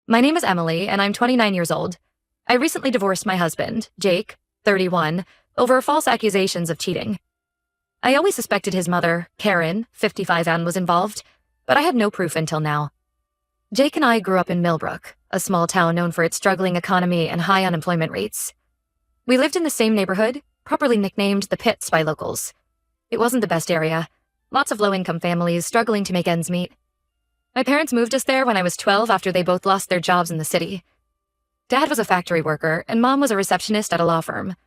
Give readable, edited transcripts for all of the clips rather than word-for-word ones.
My name is Emily, and I'm 29 years old. I recently divorced my husband, Jake, 31, over false accusations of cheating. I always suspected his mother, Karen, 55, was involved, but I had no proof until now. Jake and I grew up in Millbrook, a small town known for its struggling economy and high unemployment rates. We lived in the same neighborhood, properly nicknamed the Pits by locals. It wasn't the best area. Lots of low-income families struggling to make ends meet. My parents moved us there when I was 12 after they both lost their jobs in the city. Dad was a factory worker, and Mom was a receptionist at a law firm.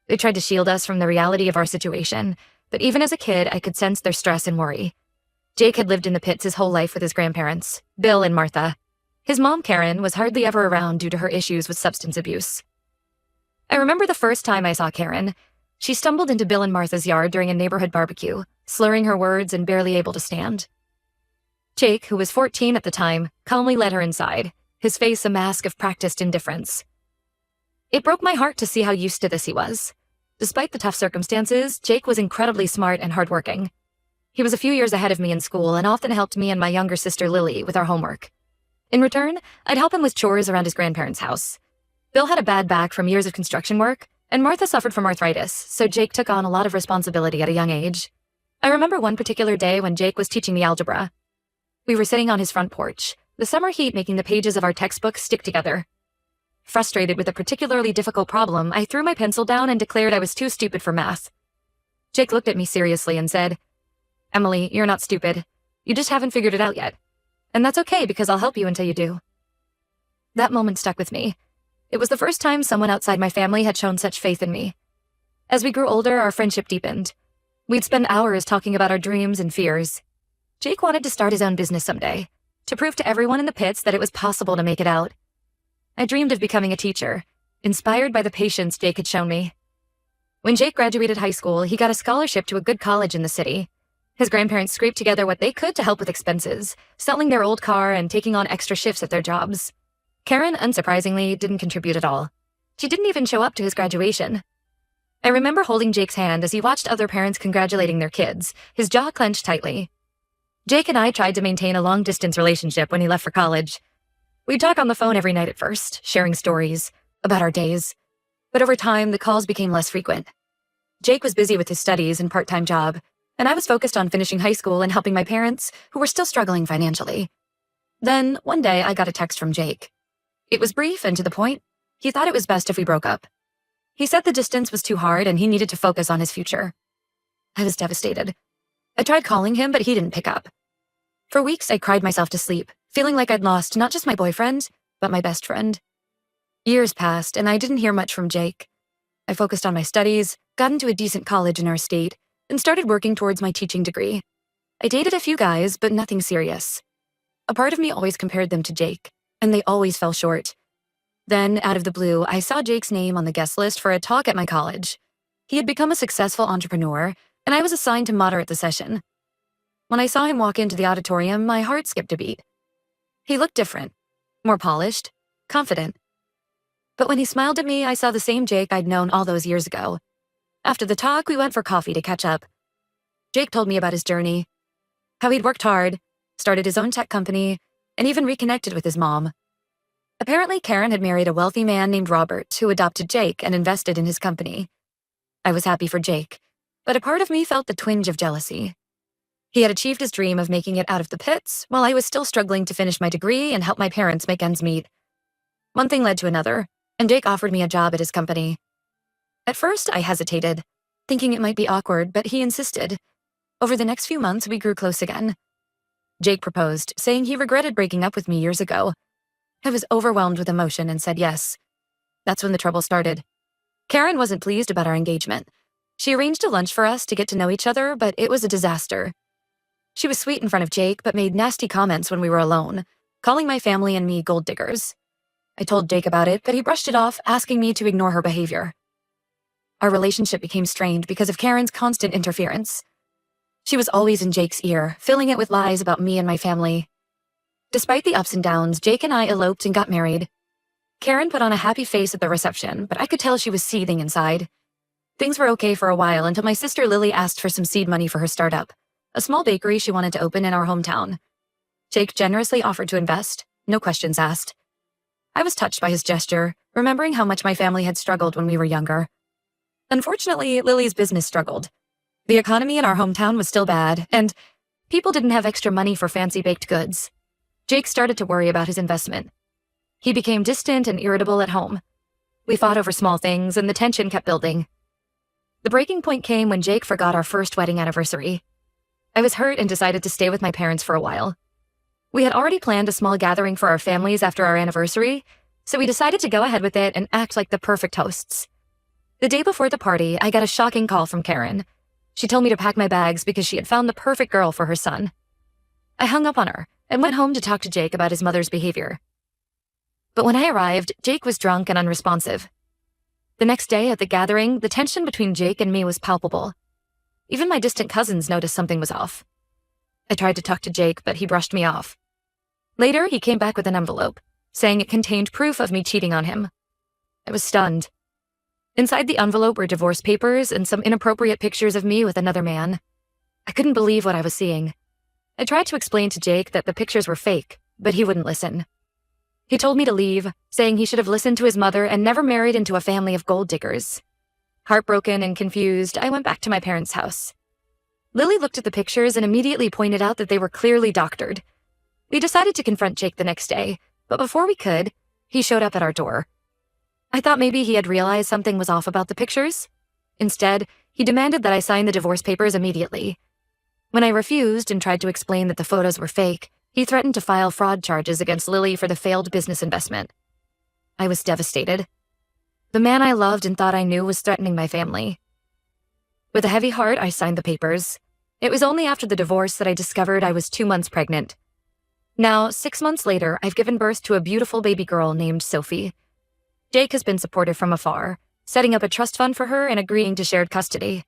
They tried to shield us from the reality of our situation, but even as a kid, I could sense their stress and worry. Jake had lived in the Pits his whole life with his grandparents, Bill and Martha. His mom, Karen, was hardly ever around due to her issues with substance abuse. I remember the first time I saw Karen. She stumbled into Bill and Martha's yard during a neighborhood barbecue, slurring her words and barely able to stand. Jake, who was 14 at the time, calmly led her inside, his face a mask of practiced indifference. It broke my heart to see how used to this he was. Despite the tough circumstances, Jake was incredibly smart and hardworking. He was a few years ahead of me in school and often helped me and my younger sister Lily with our homework. In return, I'd help him with chores around his grandparents' house. Bill had a bad back from years of construction work, and Martha suffered from arthritis, so Jake took on a lot of responsibility at a young age. I remember one particular day when Jake was teaching me algebra. We were sitting on his front porch, the summer heat making the pages of our textbook stick together. Frustrated with a particularly difficult problem, I threw my pencil down and declared I was too stupid for math. Jake looked at me seriously and said, "Emily, you're not stupid. You just haven't figured it out yet. And that's okay because I'll help you until you do." That moment stuck with me. It was the first time someone outside my family had shown such faith in me. As we grew older, our friendship deepened. We'd spend hours talking about our dreams and fears. Jake wanted to start his own business someday, to prove to everyone in the Pits that it was possible to make it out. I dreamed of becoming a teacher, inspired by the patience Jake had shown me. When Jake graduated high school, he got a scholarship to a good college in the city. His grandparents scraped together what they could to help with expenses, selling their old car and taking on extra shifts at their jobs. Karen, unsurprisingly, didn't contribute at all. She didn't even show up to his graduation. I remember holding Jake's hand as he watched other parents congratulating their kids, his jaw clenched tightly. Jake and I tried to maintain a long-distance relationship when he left for college. We'd talk on the phone every night at first, sharing stories about our days. But over time, the calls became less frequent. Jake was busy with his studies and part-time job, and I was focused on finishing high school and helping my parents, who were still struggling financially. Then, one day, I got a text from Jake. It was brief and to the point. He thought it was best if we broke up. He said the distance was too hard and he needed to focus on his future. I was devastated. I tried calling him, but he didn't pick up. For weeks, I cried myself to sleep, feeling like I'd lost not just my boyfriend, but my best friend. Years passed, and I didn't hear much from Jake. I focused on my studies, got into a decent college in our state, and started working towards my teaching degree. I dated a few guys, but nothing serious. A part of me always compared them to Jake, and they always fell short. Then, out of the blue, I saw Jake's name on the guest list for a talk at my college. He had become a successful entrepreneur, and I was assigned to moderate the session. When I saw him walk into the auditorium, my heart skipped a beat. He looked different, more polished, confident. But when he smiled at me, I saw the same Jake I'd known all those years ago. After the talk, we went for coffee to catch up. Jake told me about his journey, how he'd worked hard, started his own tech company, and even reconnected with his mom. Apparently, Karen had married a wealthy man named Robert who adopted Jake and invested in his company. I was happy for Jake, but a part of me felt the twinge of jealousy. He had achieved his dream of making it out of the Pits, while I was still struggling to finish my degree and help my parents make ends meet. One thing led to another, and Jake offered me a job at his company. At first, I hesitated, thinking it might be awkward, but he insisted. Over the next few months, we grew close again. Jake proposed, saying he regretted breaking up with me years ago. I was overwhelmed with emotion and said yes. That's when the trouble started. Karen wasn't pleased about our engagement. She arranged a lunch for us to get to know each other, but it was a disaster. She was sweet in front of Jake, but made nasty comments when we were alone, calling my family and me gold diggers. I told Jake about it, but he brushed it off, asking me to ignore her behavior. Our relationship became strained because of Karen's constant interference. She was always in Jake's ear, filling it with lies about me and my family. Despite the ups and downs, Jake and I eloped and got married. Karen put on a happy face at the reception, but I could tell she was seething inside. Things were okay for a while until my sister Lily asked for some seed money for her startup, a small bakery she wanted to open in our hometown. Jake generously offered to invest, no questions asked. I was touched by his gesture, remembering how much my family had struggled when we were younger. Unfortunately, Lily's business struggled. The economy in our hometown was still bad, and people didn't have extra money for fancy baked goods. Jake started to worry about his investment. He became distant and irritable at home. We fought over small things, and the tension kept building. The breaking point came when Jake forgot our first wedding anniversary. I was hurt and decided to stay with my parents for a while. We had already planned a small gathering for our families after our anniversary, so we decided to go ahead with it and act like the perfect hosts. The day before the party, I got a shocking call from Karen. She told me to pack my bags because she had found the perfect girl for her son. I hung up on her and went home to talk to Jake about his mother's behavior. But when I arrived, Jake was drunk and unresponsive. The next day at the gathering, the tension between Jake and me was palpable. Even my distant cousins noticed something was off. I tried to talk to Jake, but he brushed me off. Later, he came back with an envelope, saying it contained proof of me cheating on him. I was stunned. Inside the envelope were divorce papers and some inappropriate pictures of me with another man. I couldn't believe what I was seeing. I tried to explain to Jake that the pictures were fake, but he wouldn't listen. He told me to leave, saying he should have listened to his mother and never married into a family of gold diggers. Heartbroken and confused, I went back to my parents' house. Lily looked at the pictures and immediately pointed out that they were clearly doctored. We decided to confront Jake the next day, but before we could, he showed up at our door. I thought maybe he had realized something was off about the pictures. Instead, he demanded that I sign the divorce papers immediately. When I refused and tried to explain that the photos were fake, he threatened to file fraud charges against Lily for the failed business investment. I was devastated. The man I loved and thought I knew was threatening my family. With a heavy heart, I signed the papers. It was only after the divorce that I discovered I was 2 months pregnant. Now, 6 months later, I've given birth to a beautiful baby girl named Sophie. Jake has been supportive from afar, setting up a trust fund for her and agreeing to shared custody.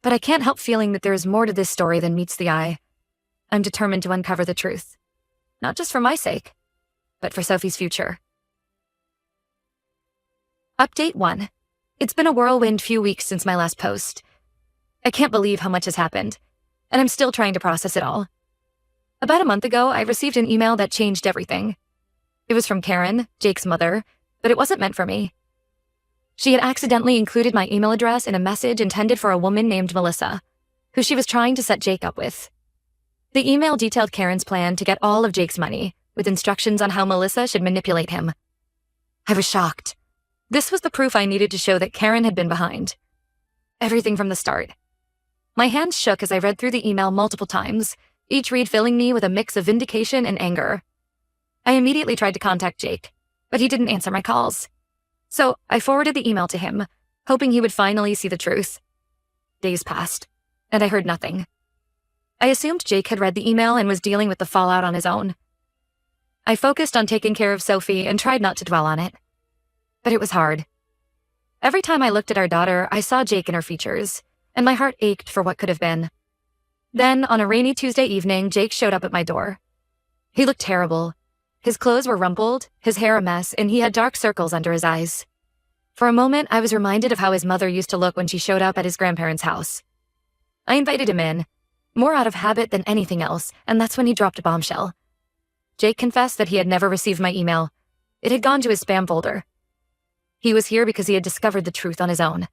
But I can't help feeling that there is more to this story than meets the eye. I'm determined to uncover the truth. Not just for my sake, but for Sophie's future. Update 1. It's been a whirlwind few weeks since my last post. I can't believe how much has happened, and I'm still trying to process it all. About a month ago, I received an email that changed everything. It was from Karen, Jake's mother, but it wasn't meant for me. She had accidentally included my email address in a message intended for a woman named Melissa, who she was trying to set Jake up with. The email detailed Karen's plan to get all of Jake's money, with instructions on how Melissa should manipulate him. I was shocked. This was the proof I needed to show that Karen had been behind. Everything from the start. My hands shook as I read through the email multiple times, each read filling me with a mix of vindication and anger. I immediately tried to contact Jake, but he didn't answer my calls. So I forwarded the email to him, hoping he would finally see the truth. Days passed, and I heard nothing. I assumed Jake had read the email and was dealing with the fallout on his own. I focused on taking care of Sophie and tried not to dwell on it. But it was hard. Every time I looked at our daughter, I saw Jake in her features, and my heart ached for what could have been. Then, on a rainy Tuesday evening, Jake showed up at my door. He looked terrible. His clothes were rumpled, his hair a mess, and he had dark circles under his eyes. For a moment, I was reminded of how his mother used to look when she showed up at his grandparents' house. I invited him in, more out of habit than anything else, and that's when he dropped a bombshell. Jake confessed that he had never received my email. It had gone to his spam folder. He was here because he had discovered the truth on his own.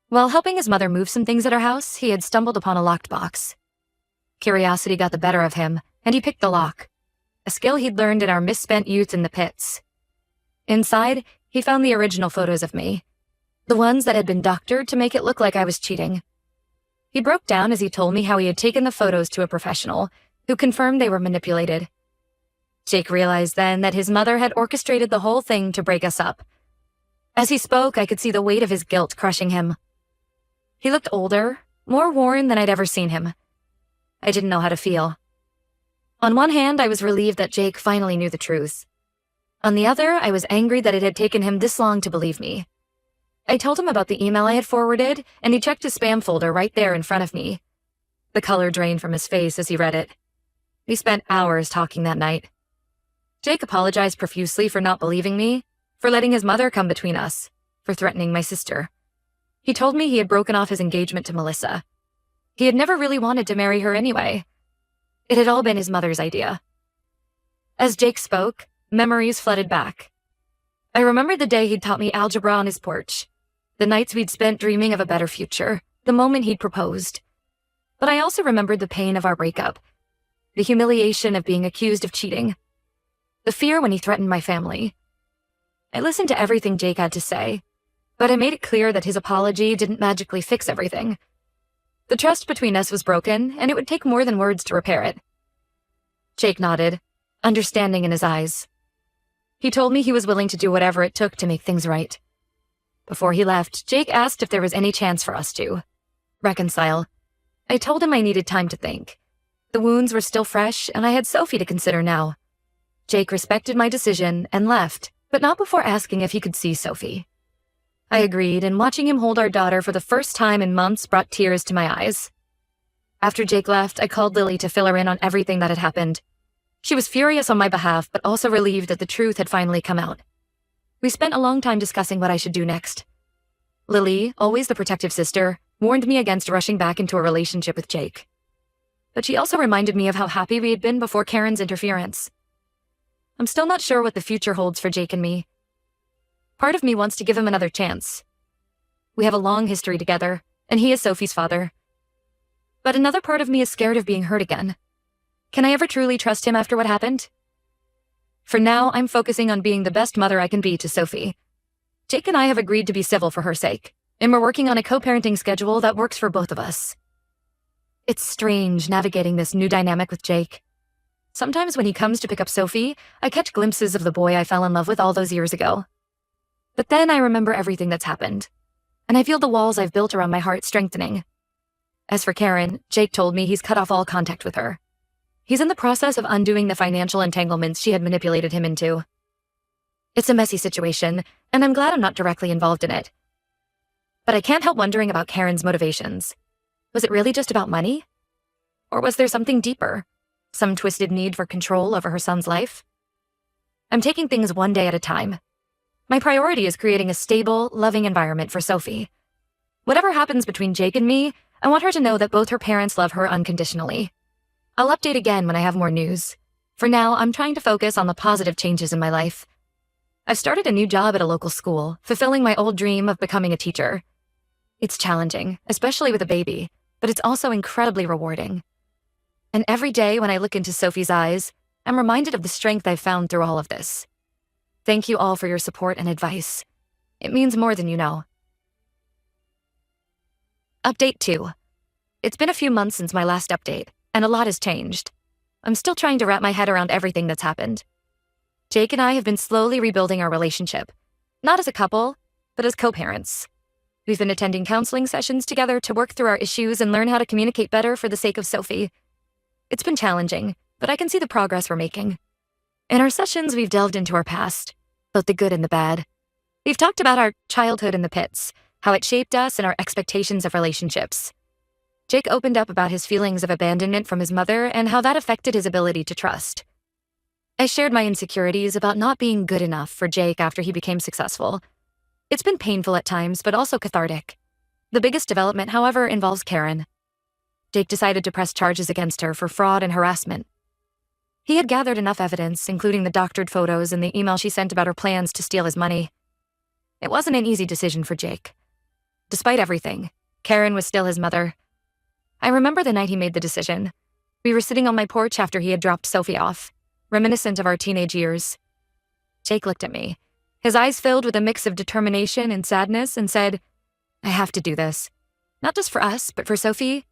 While helping his mother move some things at her house, he had stumbled upon a locked box. Curiosity got the better of him, and he picked the lock, a skill he'd learned in our misspent youth in the pits. Inside, he found the original photos of me, the ones that had been doctored to make it look like I was cheating. He broke down as he told me how he had taken the photos to a professional, who confirmed they were manipulated. Jake realized then that his mother had orchestrated the whole thing to break us up. As he spoke, I could see the weight of his guilt crushing him. He looked older, more worn than I'd ever seen him. I didn't know how to feel. On one hand, I was relieved that Jake finally knew the truth. On the other, I was angry that it had taken him this long to believe me. I told him about the email I had forwarded, and he checked his spam folder right there in front of me. The color drained from his face as he read it. We spent hours talking that night. Jake apologized profusely for not believing me, for letting his mother come between us, for threatening my sister. He told me he had broken off his engagement to Melissa. He had never really wanted to marry her anyway. It had all been his mother's idea. As Jake spoke, memories flooded back, I remembered the day he'd taught me algebra on his porch, the nights we'd spent dreaming of a better future, the moment he'd proposed. But I also remembered the pain of our breakup, the humiliation of being accused of cheating, the fear when he threatened my family. I listened to everything Jake had to say, but I made it clear that his apology didn't magically fix everything. The trust between us was broken, and it would take more than words to repair it. Jake nodded, understanding in his eyes. He told me he was willing to do whatever it took to make things right. Before he left, Jake asked if there was any chance for us to reconcile. I told him I needed time to think. The wounds were still fresh, and I had Sophie to consider now. Jake respected my decision and left, but not before asking if he could see Sophie. I agreed, and watching him hold our daughter for the first time in months brought tears to my eyes. After Jake left, I called Lily to fill her in on everything that had happened. She was furious on my behalf, but also relieved that the truth had finally come out. We spent a long time discussing what I should do next. Lily, always the protective sister, warned me against rushing back into a relationship with Jake. But she also reminded me of how happy we had been before Karen's interference. I'm still not sure what the future holds for Jake and me. Part of me wants to give him another chance. We have a long history together, and he is Sophie's father. But another part of me is scared of being hurt again. Can I ever truly trust him after what happened? For now, I'm focusing on being the best mother I can be to Sophie. Jake and I have agreed to be civil for her sake, and we're working on a co-parenting schedule that works for both of us. It's strange navigating this new dynamic with Jake. Sometimes when he comes to pick up Sophie, I catch glimpses of the boy I fell in love with all those years ago. But then I remember everything that's happened, and I feel the walls I've built around my heart strengthening. As for Karen, Jake told me he's cut off all contact with her. He's in the process of undoing the financial entanglements she had manipulated him into. It's a messy situation, and I'm glad I'm not directly involved in it. But I can't help wondering about Karen's motivations. Was it really just about money? Or was there something deeper? Some twisted need for control over her son's life? I'm taking things one day at a time. My priority is creating a stable, loving environment for Sophie. Whatever happens between Jake and me, I want her to know that both her parents love her unconditionally. I'll update again when I have more news. For now, I'm trying to focus on the positive changes in my life. I've started a new job at a local school, fulfilling my old dream of becoming a teacher. It's challenging, especially with a baby, but it's also incredibly rewarding. And every day when I look into Sophie's eyes, I'm reminded of the strength I've found through all of this. Thank you all for your support and advice. It means more than you know. Update 2. It's been a few months since my last update, and a lot has changed. I'm still trying to wrap my head around everything that's happened. Jake and I have been slowly rebuilding our relationship, not as a couple, but as co-parents. We've been attending counseling sessions together to work through our issues and learn how to communicate better for the sake of Sophie. It's been challenging, but I can see the progress we're making. In our sessions, we've delved into our past, both the good and the bad. We've talked about our childhood in the pits, how it shaped us and our expectations of relationships. Jake opened up about his feelings of abandonment from his mother and how that affected his ability to trust. I shared my insecurities about not being good enough for Jake after he became successful. It's been painful at times, but also cathartic. The biggest development, however, involves Karen. Jake decided to press charges against her for fraud and harassment. He had gathered enough evidence, including the doctored photos and the email she sent about her plans to steal his money. It wasn't an easy decision for Jake. Despite everything, Karen was still his mother. I remember the night he made the decision. We were sitting on my porch after he had dropped Sophie off, reminiscent of our teenage years. Jake looked at me, his eyes filled with a mix of determination and sadness, and said, "I have to do this. Not just for us, but for Sophie.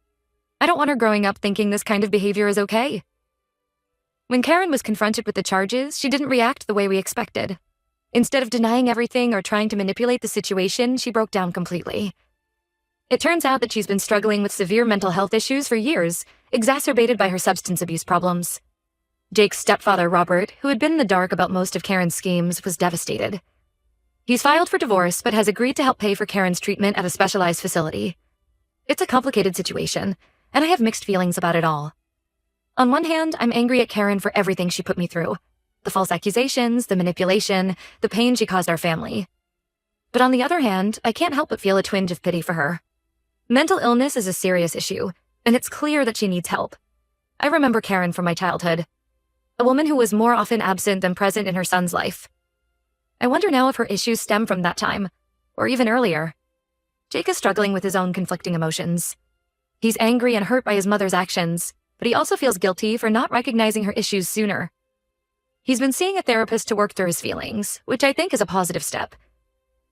I don't want her growing up thinking this kind of behavior is okay." When Karen was confronted with the charges, she didn't react the way we expected. Instead of denying everything or trying to manipulate the situation, she broke down completely. It turns out that she's been struggling with severe mental health issues for years, exacerbated by her substance abuse problems. Jake's stepfather, Robert, who had been in the dark about most of Karen's schemes, was devastated. He's filed for divorce, but has agreed to help pay for Karen's treatment at a specialized facility. It's a complicated situation, and I have mixed feelings about it all. On one hand, I'm angry at Karen for everything she put me through. The false accusations, the manipulation, the pain she caused our family. But on the other hand, I can't help but feel a twinge of pity for her. Mental illness is a serious issue, and it's clear that she needs help. I remember Karen from my childhood, a woman who was more often absent than present in her son's life. I wonder now if her issues stem from that time, or even earlier. Jake is struggling with his own conflicting emotions. He's angry and hurt by his mother's actions, but he also feels guilty for not recognizing her issues sooner. He's been seeing a therapist to work through his feelings, which I think is a positive step.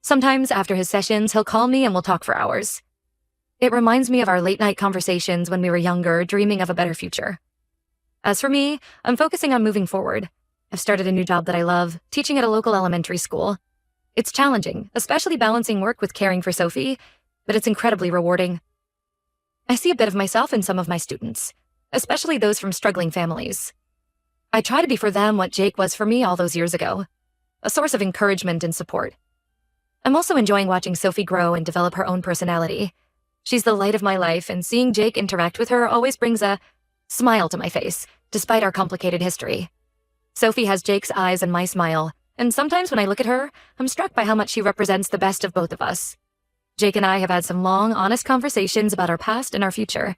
Sometimes after his sessions, he'll call me and we'll talk for hours. It reminds me of our late-night conversations when we were younger, dreaming of a better future. As for me, I'm focusing on moving forward. I've started a new job that I love, teaching at a local elementary school. It's challenging, especially balancing work with caring for Sophie, but it's incredibly rewarding. I see a bit of myself in some of my students, especially those from struggling families. I try to be for them what Jake was for me all those years ago, a source of encouragement and support. I'm also enjoying watching Sophie grow and develop her own personality. She's the light of my life, and seeing Jake interact with her always brings a smile to my face, despite our complicated history. Sophie has Jake's eyes and my smile, and sometimes when I look at her, I'm struck by how much she represents the best of both of us. Jake and I have had some long, honest conversations about our past and our future.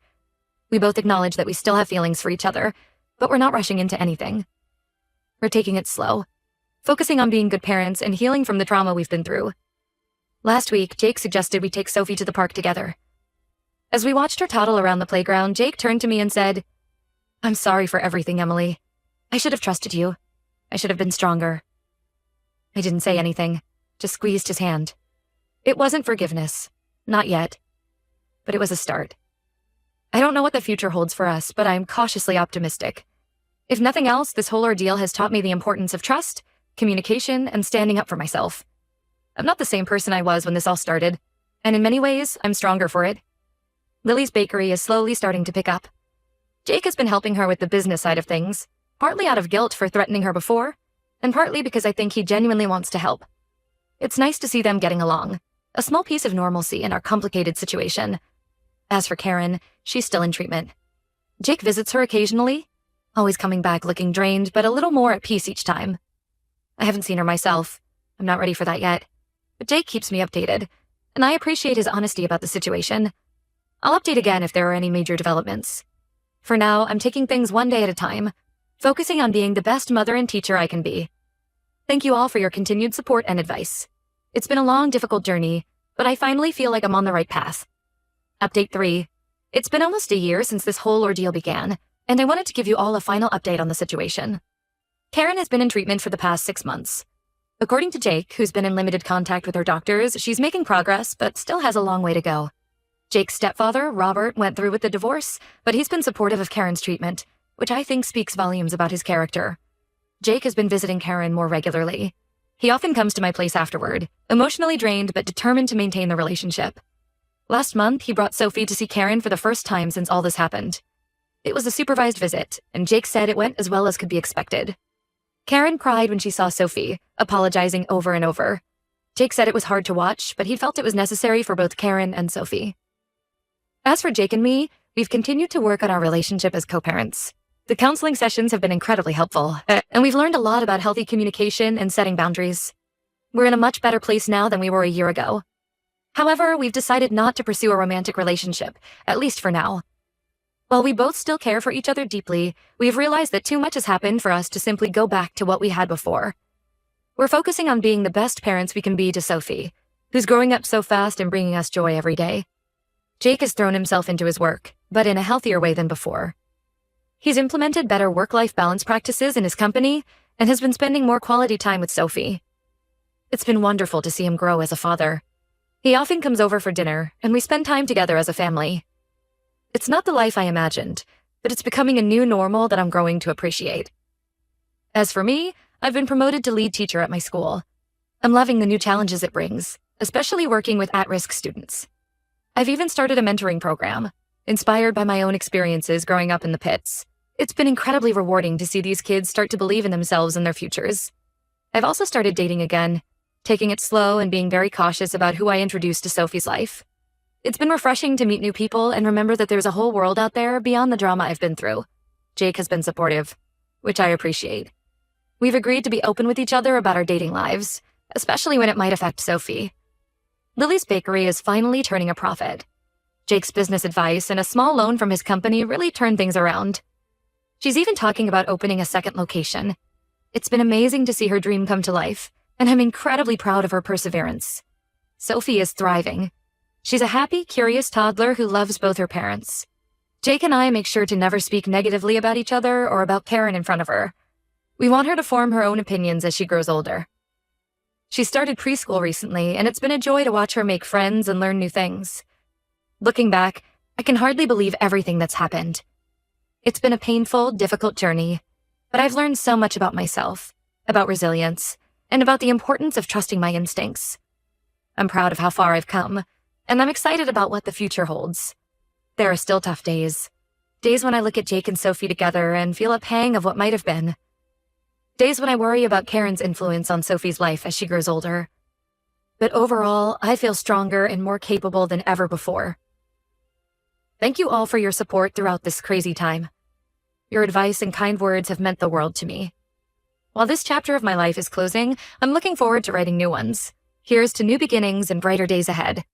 We both acknowledge that we still have feelings for each other, but we're not rushing into anything. We're taking it slow, focusing on being good parents and healing from the trauma we've been through. Last week, Jake suggested we take Sophie to the park together. As we watched her toddle around the playground, Jake turned to me and said, "I'm sorry for everything, Emily. I should have trusted you. I should have been stronger." I didn't say anything, just squeezed his hand. It wasn't forgiveness, not yet, but it was a start. I don't know what the future holds for us, but I'm cautiously optimistic. If nothing else, this whole ordeal has taught me the importance of trust, communication, and standing up for myself. I'm not the same person I was when this all started, and in many ways, I'm stronger for it. Lily's bakery is slowly starting to pick up. Jake has been helping her with the business side of things, partly out of guilt for threatening her before, and partly because I think he genuinely wants to help. It's nice to see them getting along, a small piece of normalcy in our complicated situation. As for Karen, she's still in treatment. Jake visits her occasionally, always coming back looking drained, but a little more at peace each time. I haven't seen her myself. I'm not ready for that yet. But Jake keeps me updated, and I appreciate his honesty about the situation. I'll update again if there are any major developments. For now, I'm taking things one day at a time, focusing on being the best mother and teacher I can be. Thank you all for your continued support and advice. It's been a long, difficult journey, but I finally feel like I'm on the right path. Update 3. It's been almost a year since this whole ordeal began, and I wanted to give you all a final update on the situation. Karen has been in treatment for the past 6 months. According to Jake, who's been in limited contact with her doctors, she's making progress, but still has a long way to go. Jake's stepfather, Robert, went through with the divorce, but he's been supportive of Karen's treatment, which I think speaks volumes about his character. Jake has been visiting Karen more regularly. He often comes to my place afterward, emotionally drained but determined to maintain the relationship. Last month, he brought Sophie to see Karen for the first time since all this happened. It was a supervised visit, and Jake said it went as well as could be expected. Karen cried when she saw Sophie, apologizing over and over. Jake said it was hard to watch, but he felt it was necessary for both Karen and Sophie. As for Jake and me, we've continued to work on our relationship as co-parents. The counseling sessions have been incredibly helpful, and we've learned a lot about healthy communication and setting boundaries. We're in a much better place now than we were a year ago. However, we've decided not to pursue a romantic relationship, at least for now. While we both still care for each other deeply, we've realized that too much has happened for us to simply go back to what we had before. We're focusing on being the best parents we can be to Sophie, who's growing up so fast and bringing us joy every day. Jake has thrown himself into his work, but in a healthier way than before. He's implemented better work-life balance practices in his company and has been spending more quality time with Sophie. It's been wonderful to see him grow as a father. He often comes over for dinner, and we spend time together as a family. It's not the life I imagined, but it's becoming a new normal that I'm growing to appreciate. As for me, I've been promoted to lead teacher at my school. I'm loving the new challenges it brings, especially working with at-risk students. I've even started a mentoring program, inspired by my own experiences growing up in the pits. It's been incredibly rewarding to see these kids start to believe in themselves and their futures. I've also started dating again, taking it slow and being very cautious about who I introduce to Sophie's life. It's been refreshing to meet new people and remember that there's a whole world out there beyond the drama I've been through. Jake has been supportive, which I appreciate. We've agreed to be open with each other about our dating lives, especially when it might affect Sophie. Lily's bakery is finally turning a profit. Jake's business advice and a small loan from his company really turned things around. She's even talking about opening a second location. It's been amazing to see her dream come to life, and I'm incredibly proud of her perseverance. Sophie is thriving. She's a happy, curious toddler who loves both her parents. Jake and I make sure to never speak negatively about each other or about Karen in front of her. We want her to form her own opinions as she grows older. She started preschool recently, and it's been a joy to watch her make friends and learn new things. Looking back, I can hardly believe everything that's happened. It's been a painful, difficult journey, but I've learned so much about myself, about resilience, and about the importance of trusting my instincts. I'm proud of how far I've come, and I'm excited about what the future holds. There are still tough days. Days when I look at Jake and Sophie together and feel a pang of what might have been. Days when I worry about Karen's influence on Sophie's life as she grows older. But overall, I feel stronger and more capable than ever before. Thank you all for your support throughout this crazy time. Your advice and kind words have meant the world to me. While this chapter of my life is closing, I'm looking forward to writing new ones. Here's to new beginnings and brighter days ahead.